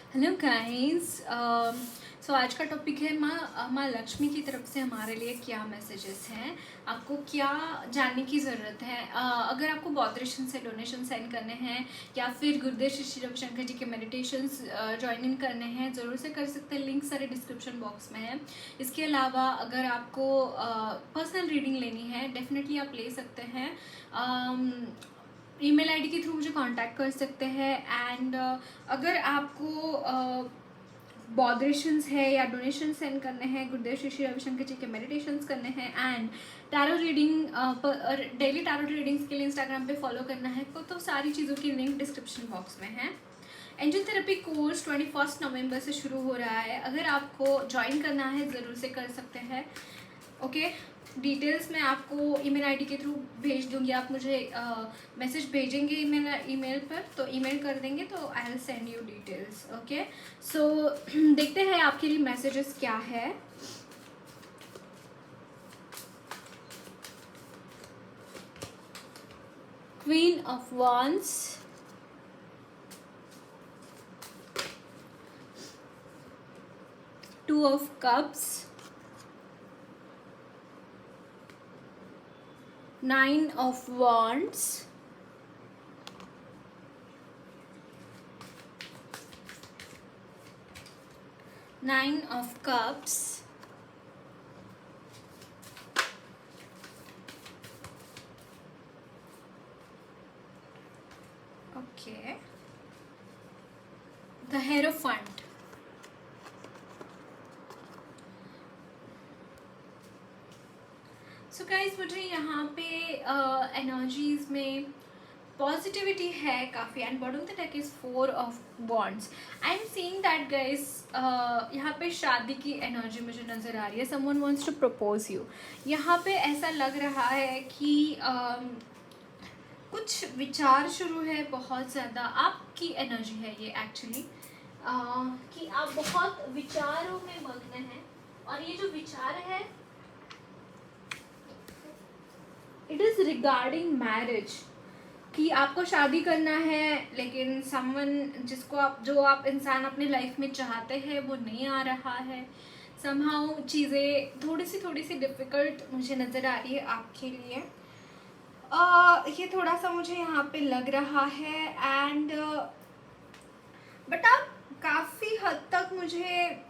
Hello guys. सो आज का topic है माँ लक्ष्मी की तरफ से हमारे लिए क्या मैसेजेस हैं, आपको क्या जानने की ज़रूरत है। अगर आपको बॉदरेशन से डोनेशन सेंड करने हैं या फिर गुरुदेव श्री श्री रविशंकर जी के मेडिटेशंस ज्वाइन इन करने हैं, ज़रूर से कर सकते हैं। लिंक सारे डिस्क्रिप्शन बॉक्स में है। इसके अलावा अगर आपको पर्सनल रीडिंग लेनी है, डेफिनेटली आप ले सकते हैं। ईमेल आईडी के थ्रू मुझे कांटेक्ट कर सकते हैं। एंड अगर आपको बॉदरेशंस है या डोनेशन सेंड करने हैं, गुरुदेव श्री श्री रविशंकर जी के मेडिटेशंस करने हैं and tarot reading, daily tarot readings के लिए इंस्टाग्राम पे फॉलो करना है, तो सारी चीज़ों की लिंक डिस्क्रिप्शन बॉक्स में है। एंजल थेरेपी कोर्स 21 नवंबर से शुरू हो रहा है। अगर आपको ज्वाइन करना है ज़रूर से कर सकते हैं। ओके, डिटेल्स मैं आपको ईमेल आईडी के थ्रू भेज दूंगी। आप मुझे मैसेज भेजेंगे ईमेल पर, तो ईमेल कर देंगे तो I will send you details. Okay, so देखते हैं आपके लिए मैसेजेस क्या है। Queen of wands, two of cups, nine of wands, nine of cups, okay, the hierophant. So guys, मुझे यहाँ पे एनर्जीज में पॉजिटिविटी है काफ़ी। And bottom the deck is 4 of wands. I am seeing that guys, यहाँ पे शादी की एनर्जी मुझे नज़र आ रही है। Someone wants to propose you. यहाँ पे ऐसा लग रहा है कि कुछ विचार शुरू है, बहुत ज़्यादा आपकी एनर्जी है ये एक्चुअली, कि आप बहुत विचारों में मग्न हैं। और ये जो विचार है, इट इज़ रिगार्डिंग मैरिज, कि आपको शादी करना है, लेकिन समवन जो आप इंसान अपने लाइफ में चाहते हैं वो नहीं आ रहा है। समहाउ चीज़ें थोड़ी सी डिफ़िकल्ट मुझे नज़र आ रही है आपके लिए। ये थोड़ा सा मुझे यहाँ पे लग रहा है। एंड बट आप काफ़ी हद तक मुझे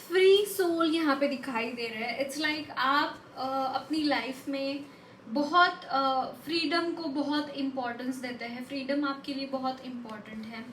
फ्री सोल यहाँ पे दिखाई दे रहे हैं। इट्स लाइक आप अपनी लाइफ में बहुत फ्रीडम को बहुत इम्पोर्टेंस देते हैं। फ्रीडम आपके लिए बहुत इम्पोर्टेंट है,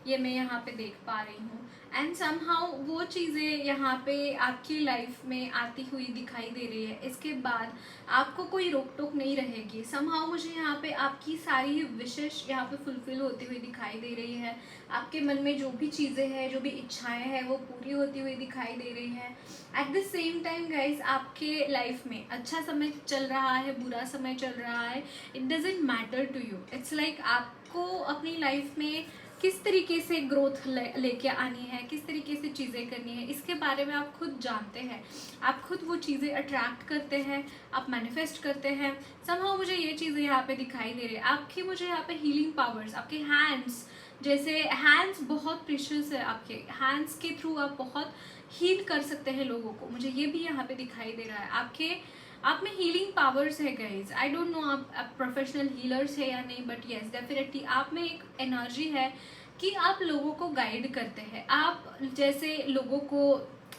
ये मैं यहाँ पे देख पा रही हूँ। एंड समहाउ वो चीज़ें यहाँ पे आपकी लाइफ में आती हुई दिखाई दे रही है। इसके बाद आपको कोई रोक टोक नहीं रहेगी। समहाउ मुझे यहाँ पे आपकी सारी विशेष यहाँ पे फुलफिल होती हुई दिखाई दे रही है। आपके मन में जो भी चीज़ें हैं, जो भी इच्छाएं हैं, वो पूरी होती हुई दिखाई दे रही है। At the same time guys, आपके लाइफ में अच्छा समय चल रहा है, बुरा समय चल रहा है, it doesn't matter to you. It's like आपको अपनी लाइफ में किस तरीके से ग्रोथ लेके आनी है, किस तरीके से चीज़ें करनी है, इसके बारे में आप खुद जानते हैं। आप खुद वो चीज़ें अट्रैक्ट करते हैं, आप मैनिफेस्ट करते हैं। समहाउ मुझे ये चीज़ें यहाँ पे दिखाई दे रही है। आपकी मुझे यहाँ पे हीलिंग पावर्स, आपके हैंड्स, जैसे हैंड्स बहुत प्रीशियस है। आपके हैंड्स के थ्रू आप बहुत हील कर सकते हैं लोगों को, मुझे ये भी यहाँ पे दिखाई दे रहा है। आप में हीलिंग पावर्स है गाइज। आई डोंट नो आप प्रोफेशनल हीलर्स है या नहीं, बट येस डेफिनेटली आप में एक एनर्जी है कि आप लोगों को गाइड करते हैं। आप जैसे लोगों को,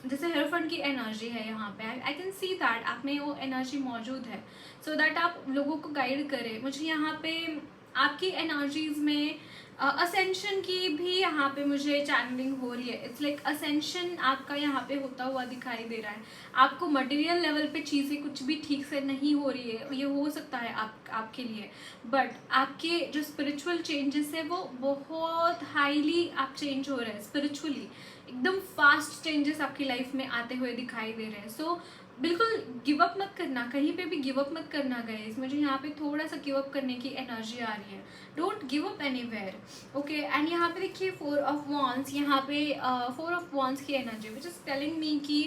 जैसे हेरोफेंट की एनर्जी है यहाँ पे, आई कैन सी दैट आप में वो एनर्जी मौजूद है, सो दैट आप लोगों को गाइड करें। मुझे यहाँ पे आपकी एनर्जीज में असेंशन की भी यहाँ पे मुझे चैनलिंग हो रही है। इट्स लाइक असेंशन आपका यहाँ पे होता हुआ दिखाई दे रहा है। आपको मटेरियल लेवल पे चीज़ें कुछ भी ठीक से नहीं हो रही है, ये हो सकता है आपके लिए, बट आपके जो स्पिरिचुअल चेंजेस है वो बहुत हाईली आप चेंज हो रहे हैं स्पिरिचुअली। एकदम फास्ट चेंजेस आपकी लाइफ में आते हुए दिखाई दे रहे हैं। सो बिल्कुल गिव अप मत करना, कहीं पे भी गिव अप मत करना गाइस। मुझे यहाँ पे थोड़ा सा गिव अप करने की एनर्जी आ रही है। Don't give up anywhere, okay. And यहाँ पे देखिए 4 ऑफ वॉन्ड्स, यहाँ पे 4 ऑफ वॉन्ड्स की energy which is telling me कि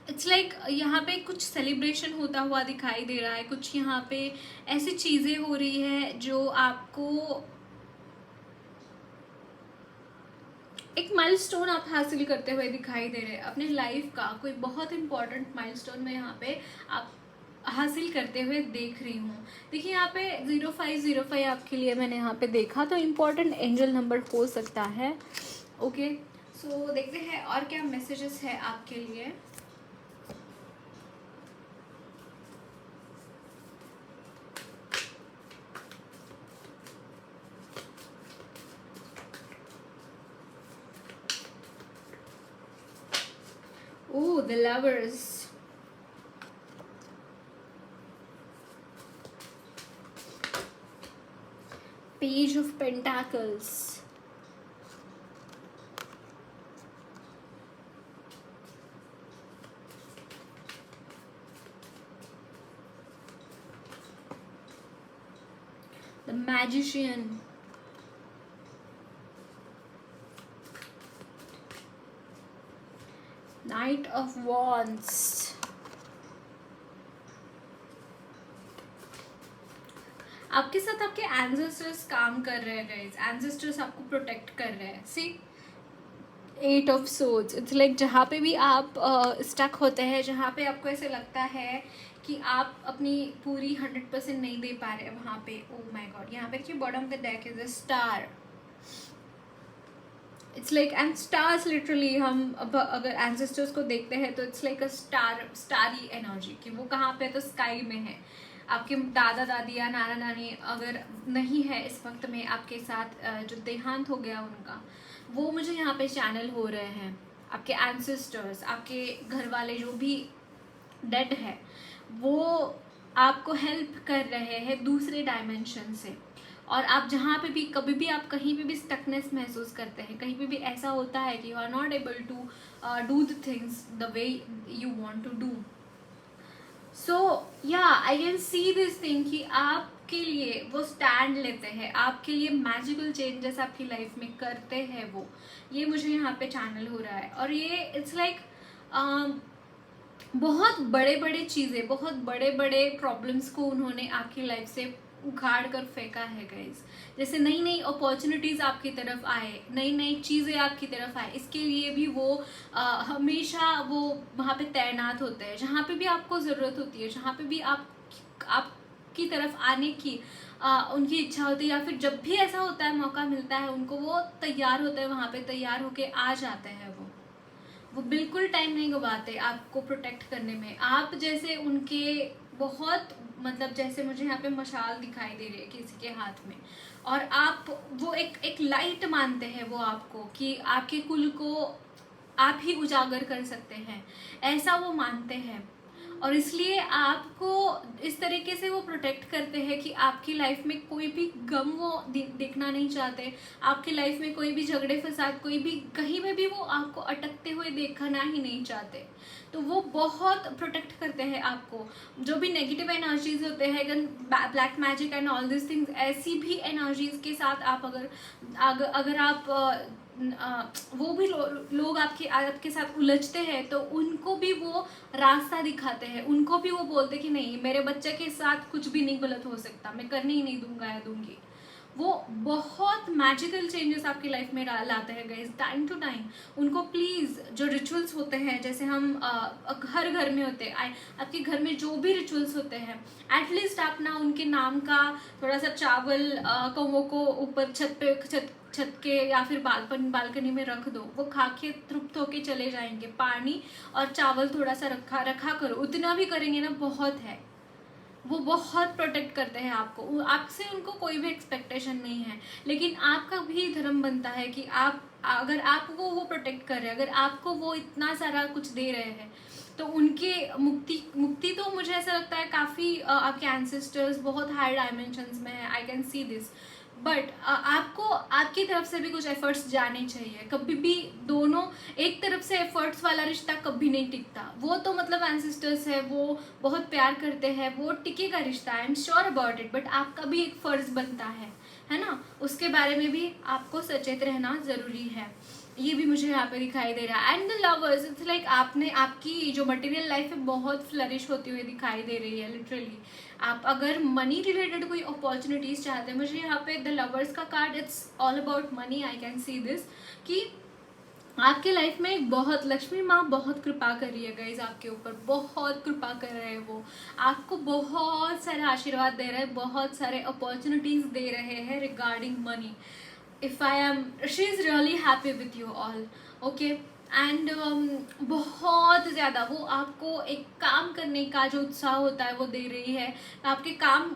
इट्स लाइक यहाँ पे कुछ सेलिब्रेशन होता हुआ दिखाई दे रहा है। कुछ यहाँ पे ऐसी चीज़ें हो रही है जो आपको एक माइलस्टोन आप हासिल करते हुए दिखाई दे रहे हैं, अपने लाइफ का कोई बहुत इंपॉर्टेंट माइलस्टोन में यहाँ पे आप हासिल करते हुए देख रही हूँ। देखिए यहाँ पे 0505 आपके लिए मैंने यहाँ पे देखा, तो इम्पोर्टेंट एंजल नंबर हो सकता है। ओके, सो देखते हैं और क्या मैसेजेस है आपके लिए। Oh, the lovers, page of pentacles, the magician, knight of wands. आपके साथ आपके एंसेस्टर्स काम कर रहे हैं गाइस, एंसेस्टर्स आपको प्रोटेक्ट कर रहे हैं। सी 8 ऑफ सोर्ड्स, इट्स लाइक जहाँ पे भी आप स्टक होते हैं, जहाँ पे आपको ऐसे लगता है कि आप अपनी पूरी 100% नहीं दे पा रहे, वहाँ पे ओह माय गॉड, यहाँ पे देखिए bottom of the deck is a star. It's like and stars literally, हम अब अगर एंसेस्टर्स को देखते हैं तो it's like a starry energy, कि वो कहाँ पे तो स्काई में है। आपके दादा दादी या नाना नानी अगर नहीं है इस वक्त में आपके साथ, जो देहांत हो गया उनका, वो मुझे यहाँ पे चैनल हो रहे हैं। आपके एंसेस्टर्स, आपके घर वाले जो भी डेड है, वो आपको हेल्प कर रहे हैं दूसरे डायमेंशन से। और आप जहाँ पे भी कभी भी आप कहीं पे भी स्टकनेस महसूस करते हैं, कहीं पे भी ऐसा होता है कि you are not able to do the things the way you want to do, so या I can see this thing कि आपके लिए वो स्टैंड लेते हैं, आपके लिए मैजिकल चेंजेस आपकी लाइफ में करते हैं वो, ये मुझे यहाँ पे चैनल हो रहा है। और ये इट्स लाइक बहुत बड़े बड़े चीज़ें, बहुत बड़े बड़े प्रॉब्लम्स को उन्होंने आपकी लाइफ से उखाड़ कर फेंका है गाइस। जैसे नई नई अपॉर्चुनिटीज़ आपकी तरफ आए, नई नई चीज़ें आपकी तरफ आए, इसके लिए भी वो हमेशा वो वहाँ पे तैनात होते हैं। जहाँ पे भी आपको ज़रूरत होती है, जहाँ पे भी आपकी तरफ आने की उनकी इच्छा होती है, या फिर जब भी ऐसा होता है मौका मिलता है उनको, वो तैयार होते हैं, वहाँ पे तैयार होके आ जाते हैं। वो बिल्कुल टाइम नहीं गवाते आपको प्रोटेक्ट करने में। आप जैसे उनके बहुत, मतलब जैसे मुझे यहाँ पे मशाल दिखाई दे रही है किसी के हाथ में, और आप वो एक लाइट मानते हैं वो आपको, कि आपके कुल को आप ही उजागर कर सकते हैं, ऐसा वो मानते हैं। और इसलिए आपको इस तरीके से वो प्रोटेक्ट करते हैं कि आपकी लाइफ में कोई भी गम वो देखना नहीं चाहते, आपकी लाइफ में कोई भी झगड़े फसाद, कोई भी कहीं में भी वो आपको अटकते हुए देखना ही नहीं चाहते। तो वो बहुत प्रोटेक्ट करते हैं आपको। जो भी नेगेटिव एनर्जीज होते हैं, black magic and all this things, ऐसी भी एनर्जीज के साथ आप अगर आप वो भी लोग आपके साथ उलझते हैं, तो उनको भी वो रास्ता दिखाते हैं, उनको भी वो बोलते कि नहीं, मेरे बच्चे के साथ कुछ भी नहीं गलत हो सकता, मैं करने ही नहीं दूंगा या दूंगी। वो बहुत मैजिकल चेंजेस आपकी लाइफ में लाते हैं गाइस, टाइम टू टाइम। उनको प्लीज़, जो रिचुअल्स होते हैं, जैसे हम हर घर में होते हैं, आपके घर में जो भी रिचुअल्स होते हैं, एटलीस्ट आप ना उनके नाम का थोड़ा सा चावल कौवों को ऊपर छत के या फिर बालकनी में रख दो, वो खा के तृप्त होके चले जाएंगे। पानी और चावल थोड़ा सा रखा करो, उतना भी करेंगे ना बहुत है। वो बहुत प्रोटेक्ट करते हैं आपको, आपसे उनको कोई भी एक्सपेक्टेशन नहीं है, लेकिन आपका भी धर्म बनता है कि आप, अगर आपको वो प्रोटेक्ट कर रहे हैं, अगर आपको वो इतना सारा कुछ दे रहे हैं, तो उनके मुक्ति तो मुझे ऐसा लगता है काफ़ी आपके एंसेस्टर्स बहुत हाई डायमेंशंस में है, आई कैन सी दिस। बट आपको आपकी तरफ से भी कुछ एफर्ट्स जाने चाहिए। कभी भी दोनों एक तरफ से एफर्ट्स वाला रिश्ता कभी नहीं टिकता। वो तो मतलब एंसेस्टर्स है, वो बहुत प्यार करते हैं, वो टिकेगा रिश्ता, I am sure about it. But आपका भी एक फर्ज बनता है ना, उसके बारे में भी आपको सचेत रहना ज़रूरी है। ये भी मुझे यहाँ पे दिखाई दे रहा है। And the lovers, it's like आपने आपकी जो मटेरियल लाइफ है बहुत फ्लरिश होती हुई दिखाई दे रही है लिटरली। आप अगर मनी रिलेटेड कोई अपॉर्चुनिटीज़ चाहते हैं, मुझे यहाँ पे द लवर्स का card, it's all about money, I can see this, कि आपके लाइफ में एक बहुत लक्ष्मी माँ बहुत कृपा कर रही है गाइज, आपके ऊपर बहुत कृपा कर रहे हैं। वो आपको बहुत सारे आशीर्वाद दे रहे हैं, बहुत सारे अपॉर्चुनिटीज दे रहे हैं regarding money. If I am, she is really happy with you all, okay. And बहुत ज़्यादा वो आपको एक काम करने का जो उत्साह होता है वो दे रही है। आपके काम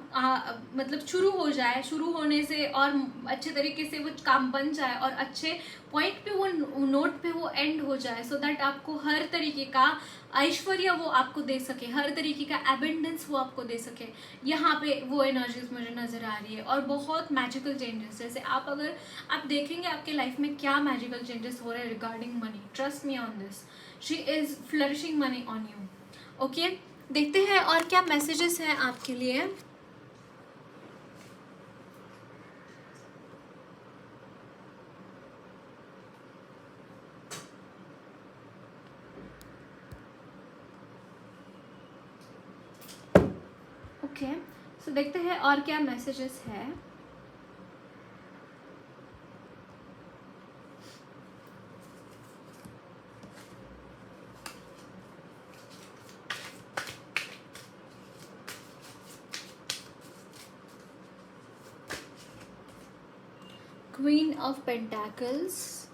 मतलब शुरू हो जाए, शुरू होने से और अच्छे तरीके से वो काम बन जाए और अच्छे पॉइंट पे वो नोट पे वो एंड हो जाए, सो दैट आपको हर तरीके का ऐश्वर्य वो आपको दे सके, हर तरीके का एबेंडेंस वो आपको दे सके। यहाँ पे वो एनर्जीज मुझे नज़र आ रही है और बहुत मैजिकल चेंजेस। जैसे आप अगर आप देखेंगे आपके लाइफ में क्या मैजिकल चेंजेस हो रहे हैं regarding money, trust me on this, she is flourishing money on you, okay. देखते हैं और क्या मैसेजेस हैं आपके लिए। ओके, सो देखते हैं और क्या मैसेजेस है। Queen of Pentacles,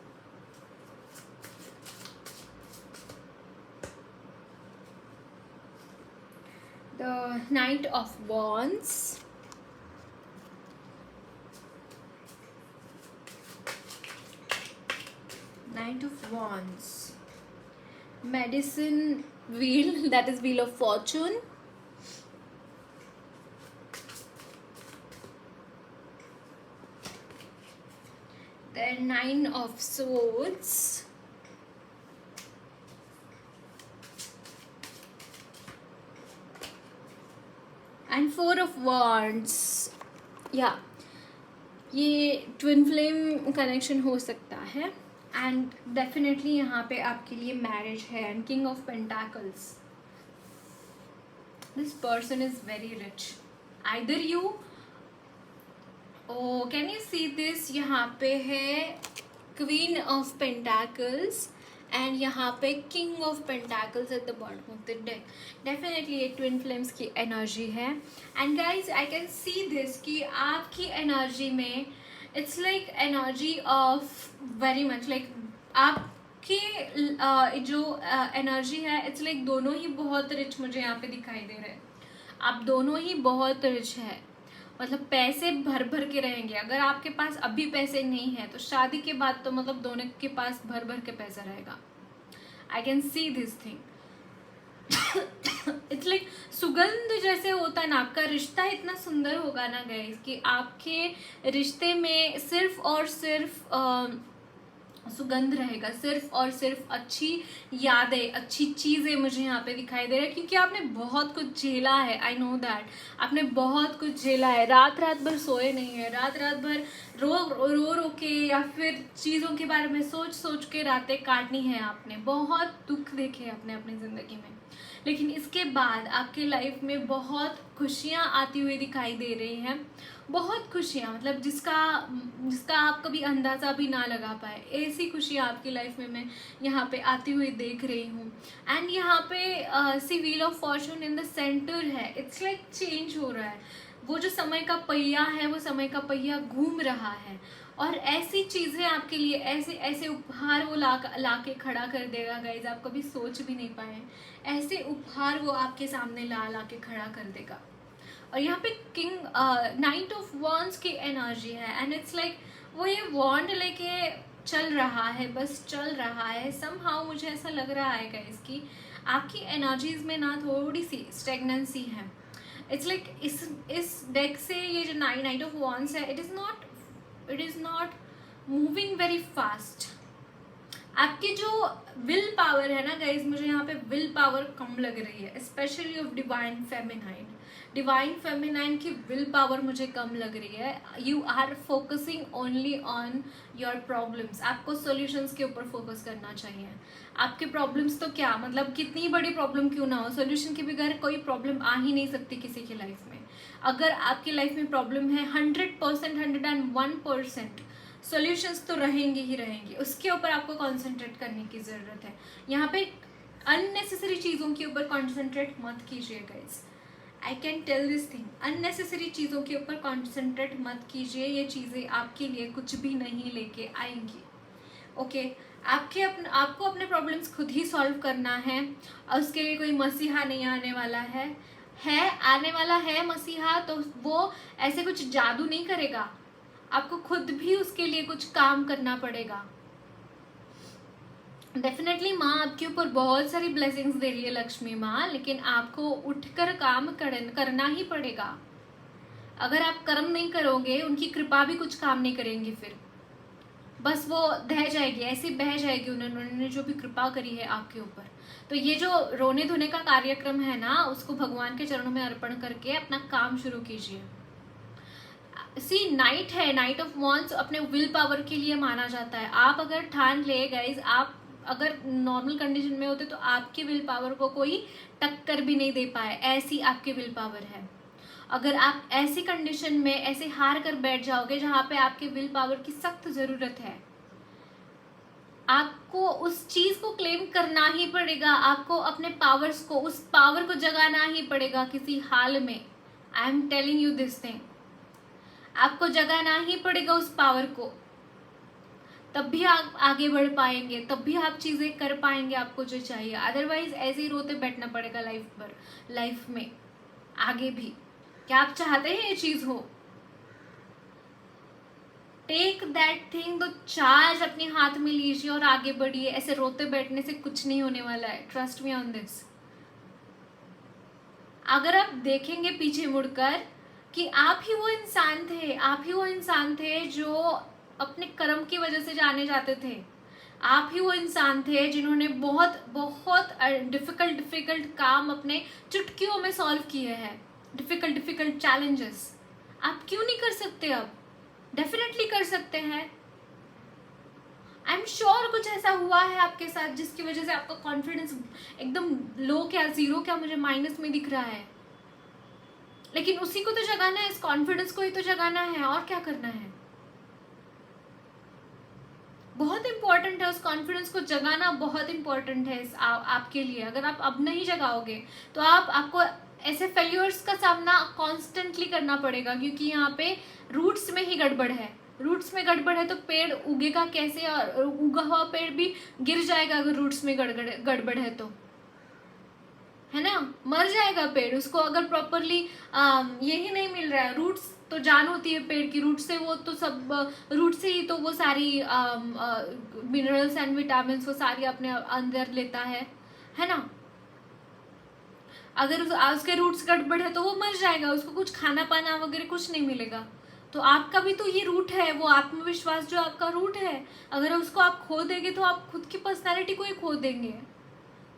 the Knight of Wands, Knight of Wands, Medicine Wheel, that is Wheel of Fortune, then Nine of Swords, and Four of Wands। या ये ट्विन फ्लेम कनेक्शन हो सकता है एंड डेफिनेटली यहाँ पे आपके लिए मैरिज है। And king of pentacles, this person is very rich, either you, oh can you see this, यहाँ पे है क्वीन ऑफ पेंटाकल्स एंड यहाँ पे king of pentacles at the bottom of the deck. Definitely एक twin flames की energy है। And guys I can see this कि आपकी एनर्जी में it's like energy of very much like आपकी जो एनर्जी है, इट्स लाइक दोनों ही बहुत रिच मुझे यहाँ पे दिखाई दे रहे हैं। आप दोनों ही बहुत रिच है, मतलब पैसे भर भर के रहेंगे। अगर आपके पास अभी पैसे नहीं है तो शादी के बाद तो मतलब दोनों के पास भर भर के पैसा रहेगा। आई can see this thing, it's like सुगंध जैसे होता है ना, आपका रिश्ता इतना सुंदर होगा ना गाइस कि आपके रिश्ते में सिर्फ और सिर्फ सुगंध रहेगा, सिर्फ और सिर्फ अच्छी यादें, अच्छी चीज़ें मुझे यहाँ पे दिखाई दे रहा है। क्योंकि आपने बहुत कुछ झेला है, आई नो दैट, आपने बहुत कुछ झेला है। रात रात भर सोए नहीं है, रात रात भर रो के या फिर चीज़ों के बारे में सोच सोच के रातें काटनी है। आपने बहुत दुख देखे अपने अपनी ज़िंदगी में, लेकिन इसके बाद आपके लाइफ में बहुत खुशियाँ आती हुई दिखाई दे रही हैं। बहुत खुशियाँ, मतलब जिसका आप कभी अंदाज़ा भी ना लगा पाए, ऐसी खुशियाँ आपकी लाइफ में मैं यहाँ पे आती हुई देख रही हूँ। एंड यहाँ पे see wheel of fortune in the centre है, इट्स लाइक चेंज हो रहा है। वो जो समय का पहिया है, वो समय का पहिया घूम रहा है और ऐसी चीज़ें आपके लिए, ऐसे ऐसे उपहार वो ला के खड़ा कर देगा गाइज, आप कभी सोच भी नहीं पाए ऐसे उपहार वो आपके सामने ला के खड़ा कर देगा। और यहाँ पे किंग नाइट ऑफ वॉन्ड्स की एनर्जी है एंड इट्स लाइक वो ये वॉन्ड लेके चल रहा है, बस चल रहा है। समहाउ मुझे ऐसा लग रहा है गाइस कि आपकी एनर्जीज में ना थोड़ी सी स्टेगनेंसी है। इट्स लाइक इस डेक से ये जो नाइट ऑफ वॉन्ड्स है, it is not moving very fast. आपकी जो विल पावर है ना गाइज, मुझे यहाँ पे विल पावर कम लग रही है, स्पेशली ऑफ डिवाइन फेमिनाइन की विल पावर मुझे कम लग रही है। You are focusing only on your problems, आपको सॉल्यूशंस के ऊपर फोकस करना चाहिए। आपके प्रॉब्लम्स तो क्या, मतलब कितनी बड़ी प्रॉब्लम क्यों ना हो, सॉल्यूशन के बगैर कोई प्रॉब्लम आ ही नहीं सकती किसी की लाइफ में। अगर आपकी लाइफ में प्रॉब्लम है 100%, 101%, सॉल्यूशंस तो रहेंगे ही रहेंगे, उसके ऊपर आपको कंसंट्रेट करने की ज़रूरत है। यहाँ पे अननेसेसरी चीज़ों के ऊपर कंसंट्रेट मत कीजिए guys, I can tell this thing, unnecessary चीज़ों के ऊपर कंसंट्रेट मत कीजिए, ये चीज़ें आपके लिए कुछ भी नहीं लेके आएंगी। ओके आपको अपने प्रॉब्लम्स खुद ही सॉल्व करना है, और उसके लिए कोई मसीहा नहीं आने वाला है आने वाला है मसीहा, तो वो ऐसे कुछ जादू नहीं करेगा, आपको खुद भी उसके लिए कुछ काम करना पड़ेगा। डेफिनेटली माँ आपके ऊपर बहुत सारी ब्लेसिंग्स दे रही है लक्ष्मी माँ, लेकिन आपको उठकर काम करना ही पड़ेगा। अगर आप कर्म नहीं करोगे, उनकी कृपा भी कुछ काम नहीं करेंगी, फिर बस वो बह जाएगी, ऐसी बह जाएगी उन्होंने जो भी कृपा करी है आपके ऊपर। तो ये जो रोने धोने का कार्यक्रम है ना, उसको भगवान के चरणों में अर्पण करके अपना काम शुरू कीजिए। सी नाइट है, नाइट ऑफ वॉन्स अपने विल पावर के लिए माना जाता है। आप अगर ठान ले गाइज, आप अगर नॉर्मल कंडीशन में होते तो आपके विल पावर को कोई टक्कर भी नहीं दे पाए, ऐसी आपकी विल पावर है। अगर आप ऐसी कंडीशन में ऐसे हार कर बैठ जाओगे जहां पे आपके विल पावर की सख्त जरूरत है, आपको उस चीज को क्लेम करना ही पड़ेगा, आपको अपने पावर्स को, उस पावर को जगाना ही पड़ेगा किसी हाल में। I am telling you this thing, आपको जगाना ही पड़ेगा उस पावर को, तब भी आप आगे बढ़ पाएंगे, तब भी आप चीजें कर पाएंगे आपको जो चाहिए। अदरवाइज ऐसे ही रोते बैठना पड़ेगा लाइफ में आगे भी। क्या आप चाहते हैं ये चीज हो? टेक दैट थिंग, तो चार्ज अपने हाथ में लीजिए और आगे बढ़िए। ऐसे रोते बैठने से कुछ नहीं होने वाला है, ट्रस्ट मी ऑन दिस। अगर आप देखेंगे पीछे मुड़कर कि आप ही वो इंसान थे जो अपने कर्म की वजह से जाने जाते थे, आप ही वो इंसान थे जिन्होंने बहुत बहुत डिफिकल्ट काम अपने चुटकियों में सॉल्व किए हैं, डिफिकल्ट चैलेंजेस। आप क्यों नहीं कर सकते? अब डेफिनेटली कर सकते हैं। आई एम श्योर कुछ ऐसा हुआ है आपके साथ जिसकी वजह से आपका कॉन्फिडेंस एकदम लो, क्या जीरो, क्या मुझे माइनस में दिख रहा है, लेकिन उसी को तो जगाना है, इस कॉन्फिडेंस को ही तो जगाना है, और क्या करना है। बहुत इंपॉर्टेंट है, उस कॉन्फिडेंस को जगाना बहुत इंपॉर्टेंट है आपके लिए। अगर आप अब नहीं जगाओगे तो आपको ऐसे फेल्यूर्स का सामना कॉन्स्टेंटली करना पड़ेगा, क्योंकि यहाँ पे रूट्स में ही गड़बड़ है। रूट्स में गड़बड़ है तो पेड़ उगेगा कैसे, और उगा हुआ पेड़ भी गिर जाएगा अगर रूट्स में गड़बड़ है तो, है ना, मर जाएगा पेड़। उसको अगर प्रॉपरली यही नहीं मिल रहा है, रूट्स तो जान होती है पेड़ की, रूट से वो तो सब, रूट से ही तो वो सारी मिनरल्स एंड विटामिन वो सारी अपने अंदर लेता है ना। अगर उसके रूट्स गड़बड़ है तो वो मर जाएगा, उसको कुछ खाना पाना वगैरह कुछ नहीं मिलेगा। तो आपका भी तो ये रूट है, वो आत्मविश्वास जो आपका रूट है, अगर उसको आप खो देंगे तो आप खुद की पर्सनैलिटी को ही खो देंगे।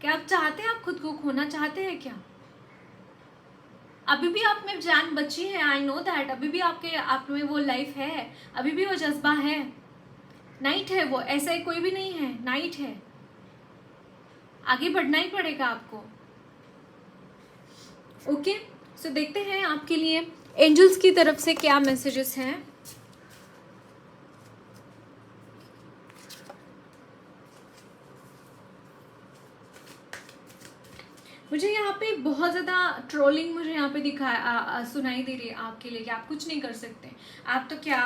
क्या आप चाहते हैं, आप खुद को खोना चाहते हैं क्या? अभी भी आप में जान बची है, आई नो दैट, अभी भी आप में वो लाइफ है, अभी भी वो जज्बा है। नाइट है वो, ऐसा ही कोई भी नहीं है, नाइट है, आगे बढ़ना ही पड़ेगा आपको। ओके सो देखते हैं आपके लिए एंजल्स की तरफ से क्या मैसेजेस हैं। मुझे यहाँ पे बहुत ज़्यादा ट्रोलिंग मुझे यहाँ पे सुनाई दे रही है आपके लिए कि आप कुछ नहीं कर सकते, आप तो क्या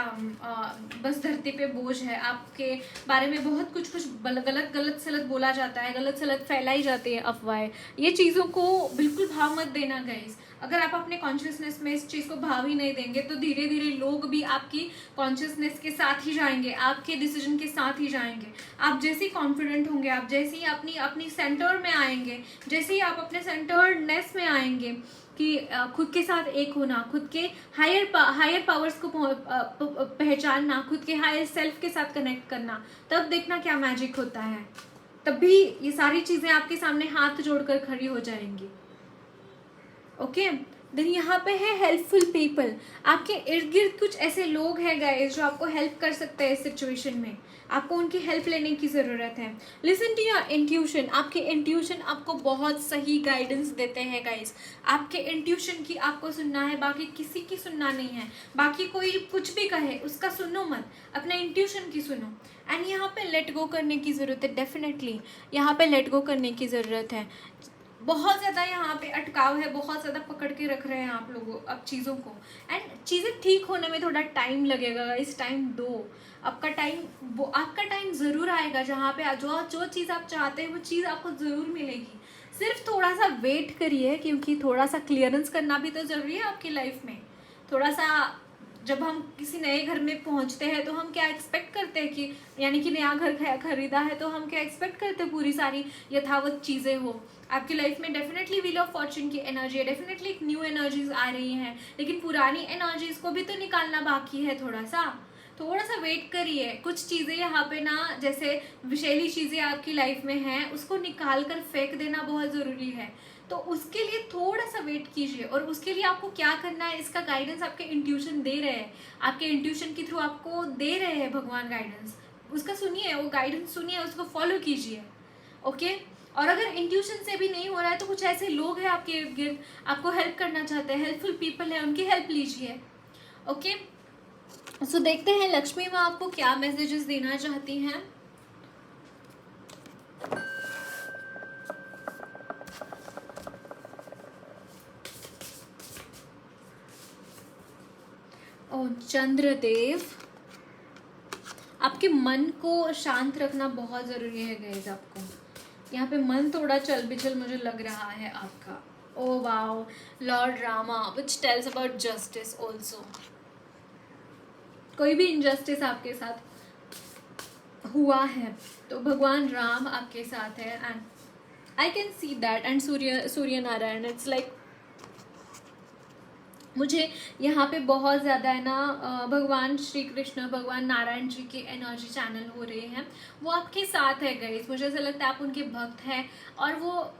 बस धरती पे बोझ है। आपके बारे में बहुत कुछ गलत सलत बोला जाता है, गलत सलत फैलाई जाती है अफवाहें। ये चीज़ों को बिल्कुल भाव मत देना गाइस। अगर आप अपने कॉन्शियसनेस में इस चीज़ को भाव ही नहीं देंगे तो धीरे धीरे लोग भी आपकी कॉन्शियसनेस के साथ ही जाएंगे, आपके डिसीजन के साथ ही जाएंगे। आप जैसे ही कॉन्फिडेंट होंगे, आप जैसे ही अपनी सेंटर में आएंगे, जैसे ही आप अपने सेंटर्डनेस में आएंगे कि खुद के साथ एक होना, खुद के हायर पावर्स को पहचानना, खुद के हायर सेल्फ के साथ कनेक्ट करना, तब देखना क्या मैजिक होता है। तब भी ये सारी चीज़ें आपके सामने हाथ जोड़कर खड़ी हो जाएंगी। ओके देन यहाँ पे है हेल्पफुल पीपल। आपके इर्द गिर्द कुछ ऐसे लोग हैं गाइस जो आपको हेल्प कर सकते हैं इस सिचुएशन में, आपको उनकी हेल्प लेने की ज़रूरत है। लिसन टू योर इंट्यूशन, आपके इंट्यूशन आपको बहुत सही गाइडेंस देते हैं गाइस। आपके इंट्यूशन की आपको सुनना है, बाकी किसी की सुनना नहीं है। बाकी कोई कुछ भी कहे उसका सुनो मत, अपने इंट्यूशन की सुनो। एंड यहाँ पे लेट गो करने की ज़रूरत है, डेफिनेटली यहाँ पे लेट गो करने की ज़रूरत है। बहुत ज़्यादा यहाँ पे अटकाव है, बहुत ज़्यादा पकड़ के रख रहे हैं आप लोगों अब चीज़ों को, एंड चीज़ें ठीक होने में थोड़ा टाइम लगेगा। इस टाइम दो, आपका टाइम ज़रूर आएगा जहाँ पे जो चीज़ आप चाहते हैं वो चीज़ आपको ज़रूर मिलेगी। सिर्फ थोड़ा सा वेट करिए, क्योंकि थोड़ा सा क्लियरेंस करना भी तो ज़रूरी है आपकी लाइफ में। थोड़ा सा जब हम किसी नए घर में पहुंचते हैं तो हम क्या एक्सपेक्ट करते हैं कि, यानी कि नया घर खरीदा है तो हम क्या एक्सपेक्ट करते हैं, पूरी सारी यथावत चीज़ें हो आपकी लाइफ में। डेफिनेटली व्हील ऑफ फॉर्च्यून की एनर्जी है, डेफिनेटली एक न्यू एनर्जीज आ रही हैं, लेकिन पुरानी एनर्जीज को भी तो निकालना बाकी है। थोड़ा सा वेट करिए। कुछ चीज़ें यहाँ पे ना, जैसे विषैली चीज़ें आपकी लाइफ में हैं, उसको निकाल कर फेंक देना बहुत ज़रूरी है। तो उसके लिए थोड़ा सा वेट कीजिए, और उसके लिए आपको क्या करना है इसका गाइडेंस आपके इंट्यूशन दे रहे हैं, आपके इंट्यूशन के थ्रू आपको दे रहे हैं भगवान गाइडेंस। उसका सुनिए, वो गाइडेंस सुनिए, उसको फॉलो कीजिए। ओके। और अगर इंट्यूशन से भी नहीं हो रहा है तो कुछ ऐसे लोग हैं आपके इर्द गिर्द, आपको हेल्प करना चाहते हैं, हेल्पफुल पीपल है, उनकी हेल्प लीजिए। ओके। सो देखते हैं लक्ष्मी माँ आपको क्या मैसेजेस देना चाहती हैं। ओ चंद्रदेव, आपके मन को शांत रखना बहुत ज़रूरी है गाइस। आपको यहाँ पे मन थोड़ा चल बिचल मुझे लग रहा है आपका। Oh wow, Lord Rama which tells about justice also. कोई भी इनजस्टिस आपके साथ हुआ है तो भगवान राम आपके साथ है, and I can see that. And Surya Narayan, it's like मुझे यहाँ पे बहुत ज़्यादा है ना भगवान श्री कृष्ण, भगवान नारायण जी की एनर्जी चैनल हो रहे हैं, वो आपके साथ है गाइस। मुझे ऐसा लगता है आप उनके भक्त हैं, और वो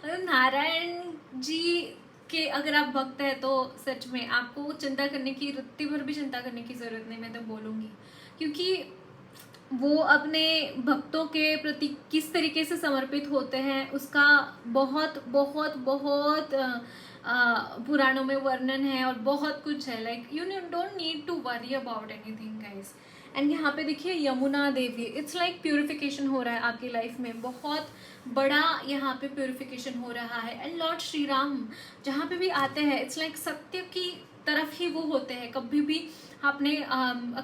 नारायण जी के अगर आप भक्त हैं तो सच में आपको चिंता करने की, रत्ती भर भी चिंता करने की ज़रूरत नहीं, मैं तो बोलूँगी। क्योंकि वो अपने भक्तों के प्रति किस तरीके से समर्पित होते हैं उसका बहुत बहुत बहुत पुराणों में वर्णन है, और बहुत कुछ है। Like you don't need to worry about anything guys. And यहाँ पे देखिए Yamuna Devi, it's like purification हो रहा है आपकी लाइफ में, बहुत बड़ा यहाँ पे प्यूरिफिकेशन हो रहा है। एंड लॉर्ड श्री राम जहाँ पे भी आते हैं, इट्स लाइक सत्य की तरफ ही वो होते हैं। कभी भी आपने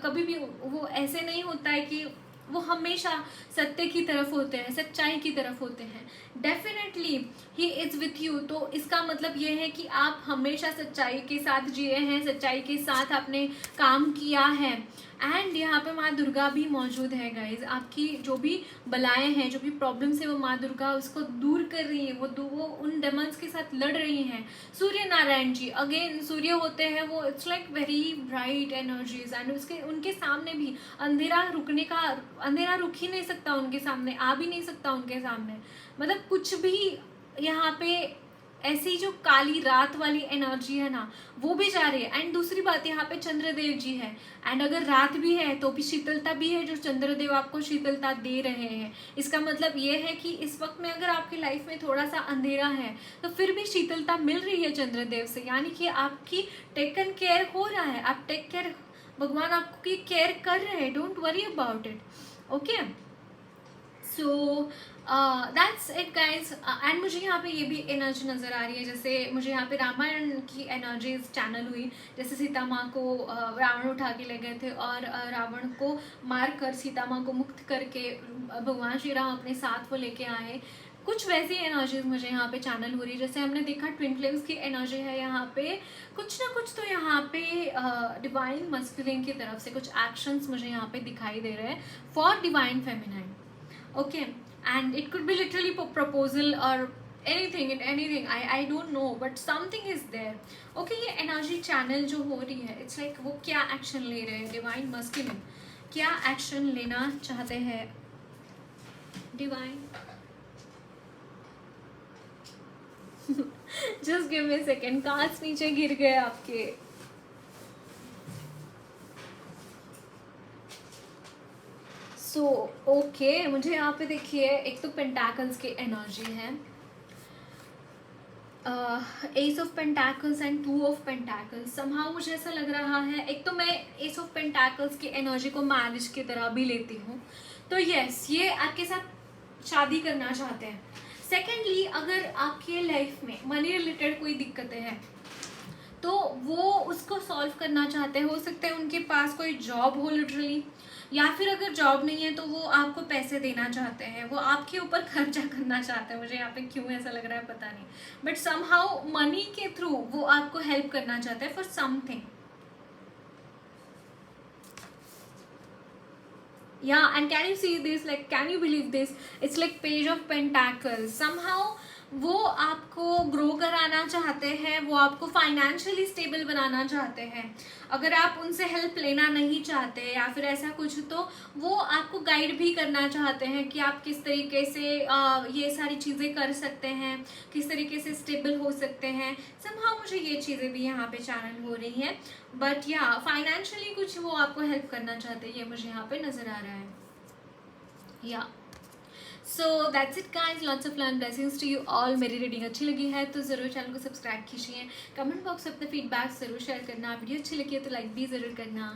कभी भी वो ऐसे नहीं होता है कि वो हमेशा सत्य की तरफ होते हैं, सच्चाई की तरफ होते हैं। Definitely he is with you, तो इसका मतलब ये है कि आप हमेशा सच्चाई के साथ जिए हैं, सच्चाई के साथ आपने काम किया है। एंड यहाँ पे माँ दुर्गा भी मौजूद है गाइज। आपकी जो भी बलाएं हैं, जो भी प्रॉब्लम्स है, वो माँ दुर्गा उसको दूर कर रही है, वो उन डेमन्स के साथ लड़ रही हैं। सूर्य नारायण जी अगेन सूर्य होते हैं, वो it's like very bright energies, and उनके सामने भी अंधेरा रुक ही नहीं सकता, उनके सामने आ भी नहीं सकता, उनके सामने मतलब कुछ भी। यहाँ पे ऐसी जो काली रात वाली एनर्जी है ना, वो भी जा रही है। एंड दूसरी बात, यहाँ पे चंद्रदेव जी है, एंड अगर रात भी है तो भी शीतलता भी है, जो चंद्रदेव आपको शीतलता दे रहे हैं। इसका मतलब ये है कि इस वक्त में अगर आपकी लाइफ में थोड़ा सा अंधेरा है तो फिर भी शीतलता मिल रही है चंद्रदेव से, यानी कि आपकी टेकन केयर हो रहा है, आप टेक केयर, भगवान आपकी केयर कर रहे हैं। Don't worry about it. Okay, so that's it guys. And मुझे यहाँ पे ये भी एनर्जी नज़र आ रही है, जैसे मुझे यहाँ पे रामायण की एनर्जीज चैनल हुई। जैसे सीता माँ को रावण उठा के ले गए थे, और रावण को मार कर सीता माँ को मुक्त करके भगवान श्री राम अपने साथ वो लेके आए। कुछ वैसी एनर्जीज मुझे यहाँ पे चैनल हो रही है। जैसे हमने देखा ट्विन फ्लेम्स की एनर्जी है यहाँ पे, कुछ ना कुछ तो यहाँ पे डिवाइन मस्कुलिन की तरफ से कुछ एक्शंस मुझे यहाँ पे दिखाई दे रहे हैं for divine feminine. Okay, and it could be literally proposal or anything I don't know, but something is there. Okay, ये energy channel जो हो रही है, it's like वो क्या action ले रहे हैं, divine masculine क्या action लेना चाहते हैं divine। Just give me second, cards नीचे गिर गए आपके। सो ओके, मुझे यहाँ पे देखिए एक तो पेंटाकल्स की एनर्जी है, S of pentacles and two of pentacles. Somehow मुझे ऐसा लग रहा है, एक तो मैं एस ऑफ पेंटाकल्स की एनर्जी को मैरिज की तरह भी लेती हूँ, तो यस ये आपके साथ शादी करना चाहते हैं। सेकेंडली, अगर आपके लाइफ में मनी रिलेटेड कोई दिक्कतें हैं तो वो उसको सॉल्व करना चाहते हैं। हो सकता है उनके पास कोई जॉब हो लिटरली, या फिर अगर जॉब नहीं है तो वो आपको पैसे देना चाहते हैं, वो आपके ऊपर खर्चा करना चाहते हैं। मुझे यहाँ पे क्यों ऐसा लग रहा है पता नहीं, बट समहाउ मनी के थ्रू वो आपको हेल्प करना चाहते हैं for something. Yeah, and can you see this, like can you believe this, it's like page of pentacles। somehow वो आपको ग्रो कराना चाहते हैं, वो आपको फाइनेंशियली स्टेबल बनाना चाहते हैं। अगर आप उनसे हेल्प लेना नहीं चाहते या फिर ऐसा कुछ, तो वो आपको गाइड भी करना चाहते हैं कि आप किस तरीके से ये सारी चीज़ें कर सकते हैं, किस तरीके से स्टेबल हो सकते हैं। somehow मुझे ये चीज़ें भी यहाँ पे चैनल हो रही हैं, बट या फाइनेंशियली कुछ वो आपको हेल्प करना चाहते हैं, ये मुझे यहाँ पे नज़र आ रहा है। Yeah so that's it guys, lots of love blessings to you all. मेरी रीडिंग अच्छी लगी है तो ज़रूर चैनल को सब्सक्राइब कीजिए, कमेंट बॉक्स में अपने फीडबैक ज़रूर शेयर करना, वीडियो अच्छी लगी है तो लाइक भी ज़रूर करना।